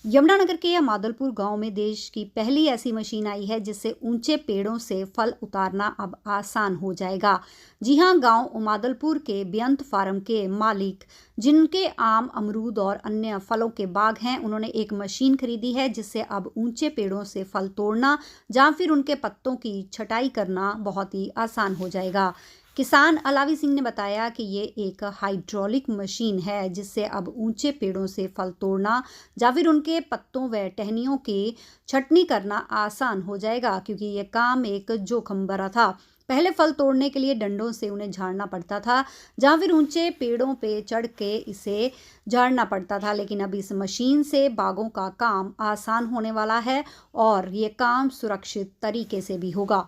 यमुनानगर के अमादलपुर गांव में देश की पहली ऐसी मशीन आई है जिससे ऊंचे पेड़ों से फल उतारना अब आसान हो जाएगा। जी हां, गांव अमादलपुर के बेअंत फार्म के मालिक, जिनके आम, अमरूद और अन्य फलों के बाग हैं, उन्होंने एक मशीन खरीदी है जिससे अब ऊंचे पेड़ों से फल तोड़ना या फिर उनके पत्तों की छटाई करना बहुत ही आसान हो जाएगा। किसान अलावी सिंह ने बताया कि ये एक हाइड्रोलिक मशीन है जिससे अब ऊंचे पेड़ों से फल तोड़ना या फिर उनके पत्तों व टहनियों की छटनी करना आसान हो जाएगा, क्योंकि ये काम एक जोखिम भरा था। पहले फल तोड़ने के लिए डंडों से उन्हें झाड़ना पड़ता था या फिर ऊंचे पेड़ों पे चढ़ के इसे झाड़ना पड़ता था, लेकिन अब इस मशीन से बागों का काम आसान होने वाला है और ये काम सुरक्षित तरीके से भी होगा।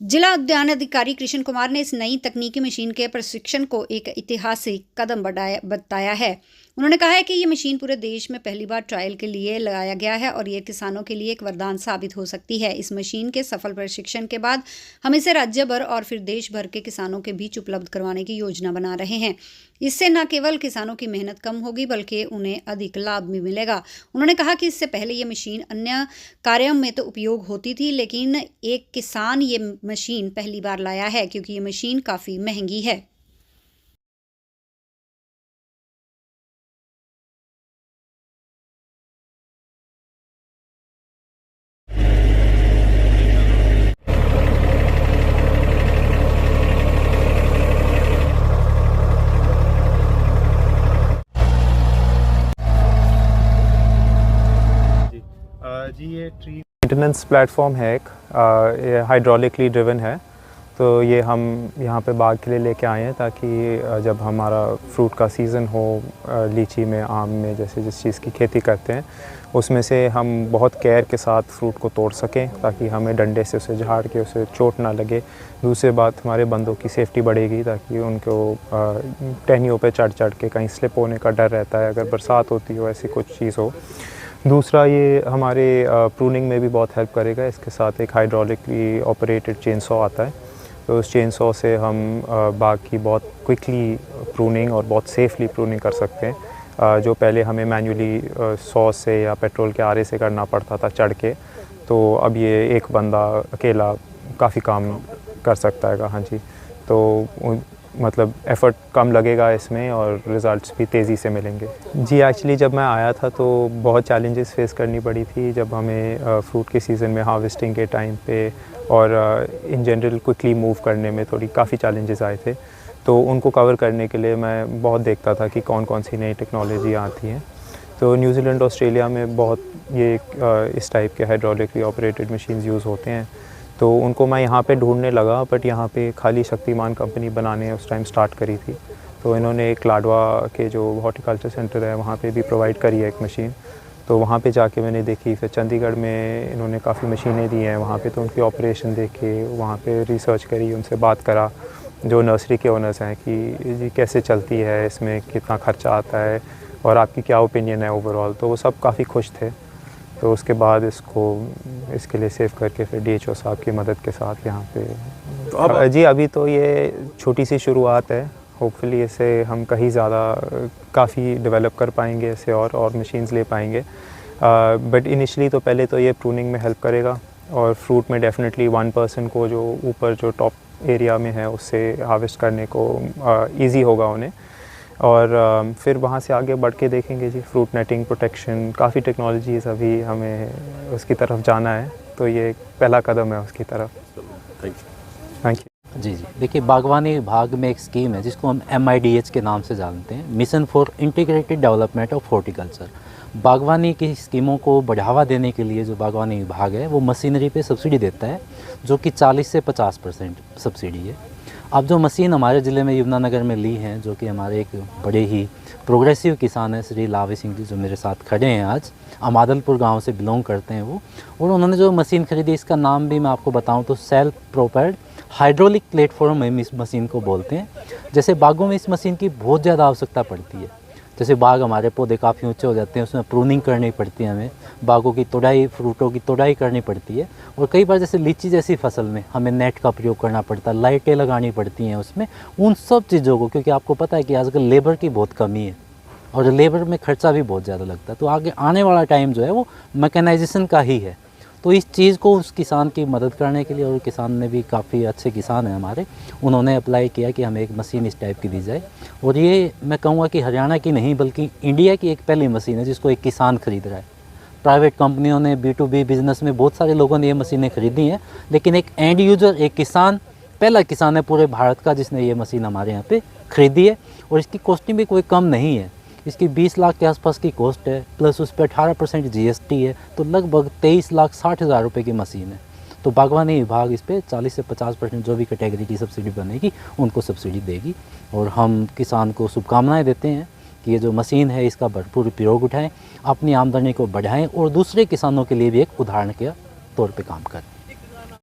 जिला उद्यान अधिकारी कृष्ण कुमार ने इस नई तकनीकी मशीन के प्रशिक्षण को एक ऐतिहासिक कदम बताया है। उन्होंने कहा है कि ये मशीन पूरे देश में पहली बार ट्रायल के लिए लगाया गया है और ये किसानों के लिए एक वरदान साबित हो सकती है। इस मशीन के सफल प्रशिक्षण के बाद हम इसे राज्य भर और फिर देश भर के किसानों के बीच उपलब्ध करवाने की योजना बना रहे हैं। इससे न केवल किसानों की मेहनत कम होगी बल्कि उन्हें अधिक लाभ भी मिलेगा। उन्होंने कहा कि इससे पहले ये मशीन अन्य कार्यों में तो उपयोग होती थी, लेकिन एक किसान ये मशीन पहली बार लाया है क्योंकि ये मशीन काफ़ी महंगी है। जी ये ट्री मेंटेनेंस प्लेटफॉर्म है एक, ये हाइड्रोलिकली ड्रिवन है। तो ये हम यहाँ पे बाग के लिए लेके आए हैं ताकि जब हमारा फ्रूट का सीज़न हो, लीची में, आम में, जैसे जिस चीज़ की खेती करते हैं उसमें से हम बहुत केयर के साथ फ्रूट को तोड़ सकें ताकि हमें डंडे से उसे झाड़ के उसे चोट ना लगे। दूसरी बात, हमारे बंदों की सेफ्टी बढ़ेगी ताकि उनको टहनियों पे चढ़ के कहीं स्लिप होने का डर रहता है अगर बरसात होती हो, ऐसी कुछ चीज़ हो। दूसरा, ये हमारे प्रूनिंग में भी बहुत हेल्प करेगा। इसके साथ एक हाइड्रोलिकली ऑपरेटेड चेन सॉ आता है, तो उस चेन सॉ से हम बाग की बहुत क्विकली प्रूनिंग और बहुत सेफली प्रूनिंग कर सकते हैं, जो पहले हमें मैन्युअली सॉ से या पेट्रोल के आरे से करना पड़ता था चढ़ के। तो अब ये एक बंदा अकेला काफ़ी काम कर सकता है। हाँ जी, तो मतलब एफ़र्ट कम लगेगा इसमें और रिज़ल्ट्स भी तेज़ी से मिलेंगे। जी, एक्चुअली जब मैं आया था तो बहुत चैलेंजेस फेस करनी पड़ी थी जब हमें फ्रूट के सीज़न में हार्वेस्टिंग के टाइम पे और इन जनरल क्विकली मूव करने में थोड़ी काफ़ी चैलेंजेस आए थे। तो उनको कवर करने के लिए मैं बहुत देखता था कि कौन कौन सी नई टेक्नोलॉजी आती हैं। तो न्यूजीलैंड, ऑस्ट्रेलिया में बहुत ये इस टाइप के हाइड्रोलिकली ऑपरेटेड मशीन्स यूज़ होते हैं, तो उनको मैं यहाँ पे ढूंढने लगा, बट यहाँ पे खाली शक्तिमान कंपनी बनाने उस टाइम स्टार्ट करी थी। तो इन्होंने एक लाडवा के जो हॉर्टिकल्चर सेंटर है वहाँ पे भी प्रोवाइड करी है एक मशीन, तो वहाँ पे जाके मैंने देखी। फिर चंडीगढ़ में इन्होंने काफ़ी मशीनें दी हैं, वहाँ पे तो उनकी ऑपरेशन देखे, वहाँ पे रिसर्च करी, उनसे बात करा जो नर्सरी के ओनर्स हैं कि जी कैसे चलती है, इसमें कितना खर्चा आता है और आपकी क्या ओपिनियन है ओवरऑल। तो वो सब काफ़ी खुश थे। तो उसके बाद इसके लिए सेव करके फिर डीएचओ साहब की मदद के साथ यहाँ पे तो जी अभी तो ये छोटी सी शुरुआत है। होपफुली इसे हम कहीं ज़्यादा काफ़ी डेवलप कर पाएंगे, इसे और मशीन्स ले पाएंगे। बट इनिशियली तो पहले तो ये प्रूनिंग में हेल्प करेगा और फ्रूट में डेफिनेटली 1% को जो ऊपर जो टॉप एरिया में है उससे हार्वेस्ट करने को ईज़ी होगा उन्हें। और फिर वहाँ से आगे बढ़ के देखेंगे जी, फ्रूट नेटिंग, प्रोटेक्शन, काफ़ी टेक्नोलॉजीज़ अभी हमें उसकी तरफ जाना है, तो ये पहला कदम है उसकी तरफ। Thank you. जी, देखिए बागवानी विभाग में एक स्कीम है जिसको हम MIDH के नाम से जानते हैं, mission for integrated development of horticulture. बागवानी की स्कीमों को बढ़ावा देने के लिए जो बागवानी विभाग है वो मशीनरी पे सब्सिडी देता है, जो कि 40 से 50% सब्सिडी है। अब जो मशीन हमारे ज़िले में यमुनानगर में ली हैं, जो कि हमारे एक बड़े ही प्रोग्रेसिव किसान हैं श्री लावी सिंह जी, जो मेरे साथ खड़े हैं आज, अमादलपुर गांव से बिलोंग करते हैं वो, और उन्होंने जो मशीन खरीदी, इसका नाम भी मैं आपको बताऊं तो सेल्फ प्रोपेल्ड हाइड्रोलिक प्लेटफॉर्म हम इस मशीन को बोलते हैं। जैसे बागों में इस मशीन की बहुत ज़्यादा आवश्यकता पड़ती है। जैसे बाग हमारे पौधे काफ़ी ऊंचे हो जाते हैं, उसमें प्रूनिंग करनी पड़ती है, हमें बागों की तोड़ाई, फ्रूटों की तोड़ाई करनी पड़ती है। और कई बार जैसे लीची जैसी फसल में हमें नेट का प्रयोग करना पड़ता है, लाइटें लगानी पड़ती हैं उसमें। उन सब चीज़ों को, क्योंकि आपको पता है कि आजकल लेबर की बहुत कमी है और लेबर में खर्चा भी बहुत ज़्यादा लगता है। तो आगे आने वाला टाइम जो है वो मैकेनाइजेशन का ही है। तो इस चीज़ को उस किसान की मदद करने के लिए, और किसान ने भी काफ़ी अच्छे किसान हैं हमारे, उन्होंने अप्लाई किया कि हमें एक मशीन इस टाइप की दी जाए। और ये मैं कहूँगा कि हरियाणा की नहीं बल्कि इंडिया की एक पहली मशीन है जिसको एक किसान खरीद रहा है। प्राइवेट कंपनियों ने, B2B बिज़नेस में बहुत सारे लोगों ने ये मशीनें खरीदी हैं, लेकिन एक एंड यूज़र, एक किसान, पहला किसान है पूरे भारत का जिसने ये मशीन हमारे यहाँ पे खरीदी है। और इसकी कॉस्टिंग भी कोई कम नहीं है, इसकी 20 लाख के आसपास की कॉस्ट है, प्लस उस पर 18% GST है, तो लगभग 23,60,000 रुपये की मशीन है। तो बागवानी विभाग इस पर 40 से 50% जो भी कैटेगरी की सब्सिडी बनेगी उनको सब्सिडी देगी। और हम किसान को शुभकामनाएं देते हैं कि ये जो मशीन है इसका भरपूर उपयोग उठाएं, अपनी आमदनी को बढ़ाएं और दूसरे किसानों के लिए भी एक उदाहरण के तौर पे काम करें।